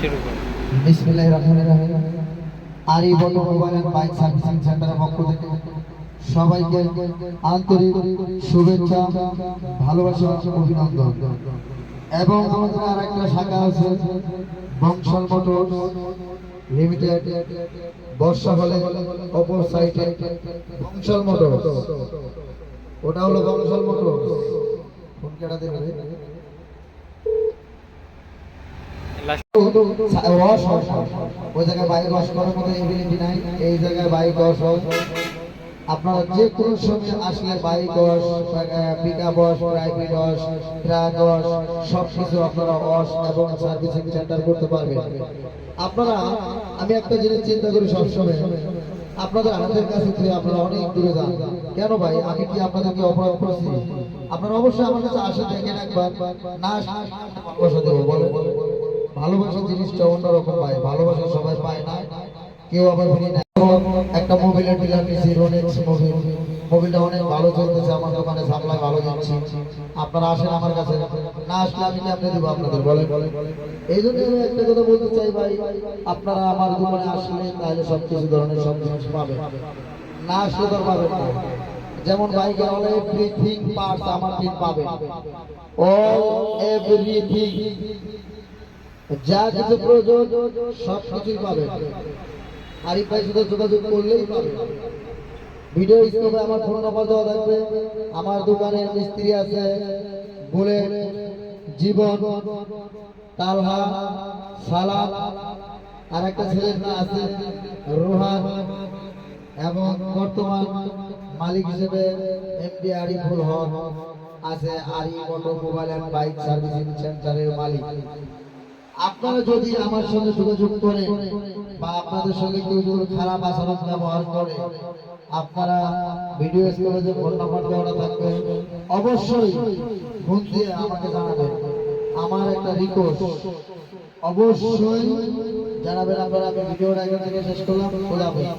শুরু করুন। বিসমিল্লাহির রহমানির রহিম। আরি বটো মোবাইল এন্ড বাইক সার্ভিসিং সেন্টারের পক্ষ থেকে সবাইকে আন্তরিক শুভেচ্ছা, ভালোবাসা, অভিনন্দন। এবং আমাদের আরেকটা শাখা আছে বংশাল মোটরস লিমিটেড, বর্ষাখালে অপর সাইটে বংশাল মোটরস, ওটা হলো বংশাল মোটরস। ফোন কেটে দেবে ওই জায়গায় বাইক ওয়াশ করার মতো এবিলিটি নাই, এই জায়গায় বাইক ওয়াশ হয়। আপনারা যে কোনো সময় আসলে bike wash, pickup wash, private wash, truck wash সব কিছু আপনারা ওয়াশ এবং সার্ভিসিং সেন্টার করতে পারবেন। আপনারা, আমি একটা জিনিস চিন্তা করি সবসময়, আপনাদের হাতের কাছে থেকে আপনারা অনেক দূরে যান কেন ভাই? আমি কি আপনাদেরকে অপরাধ করছি? আপনারা অবশ্যই আমার কাছে আসে দেখেন একবার, না ভালোবাসা দেবো বলে। ভালোবাসা জিনিসটা অন্যরকম ভাই, ভালোবাসা সবাই পায় না, কেউ আবার ফ্রি না। একটা মোবাইলের ডিলার নিয়েছি, রোনেক্স মোবাইল। মোবাইলটা অনেক ভালো চলতেছে, আমার দোকানে সাপ্লাই ভালো যাচ্ছে। আপনারা আসেন আমার কাছে, না আসলে আমি কেমনে দিব আপনাদের বলেন? এই জন্য আমি একটা কথা বলতে চাই ভাই, আপনারা আমার দোকানে আসলে তাহলে সব কিছু ধরনের সব জিনিস পাবেন, না আসলে তো পাবেন না। যেমন বাইকের অল এভরিথিং পার্টস আমার ঠিক পাবেন, অল এভরিথিং, যা কিছু প্রয়োজন সব কিছুই পাবেন। আরিফ ভাই সাথে যোগাযোগ করলেই পাবেন। ভিডিও স্ক্রিনে আমার ফোন নাম্বার দেওয়া থাকবে। আমার দোকানের মিস্ত্রি আছে বুলেট, জীবন, তালহা, সালাম, আর একটা ছেলের নাম আছে রোহান, এবং বর্তমান মালিক হিসেবে এমডি আরিফুল হক আছে, আরি অটোমোবাইল এন্ড বাইক সার্ভিসিং সেন্টারের মালিক। আপনারা যদি আমার সঙ্গে যোগাযোগ করে বা আপনাদের সঙ্গে কেউ যদি খারাপ আচরণ ব্যবহার করে, আপনারা ভিডিও স্ক্রিনে যে ফোন নাম্বার দেওয়া থাকবে অবশ্যই ফোন দিয়ে আমাকে জানাবেন। আমার একটা রিকোয়েস্ট, অবশ্যই জানাবেন আপনারা। আমি ভিডিওটা এখান থেকে শেষ করলাম। খোদা হাফেজ।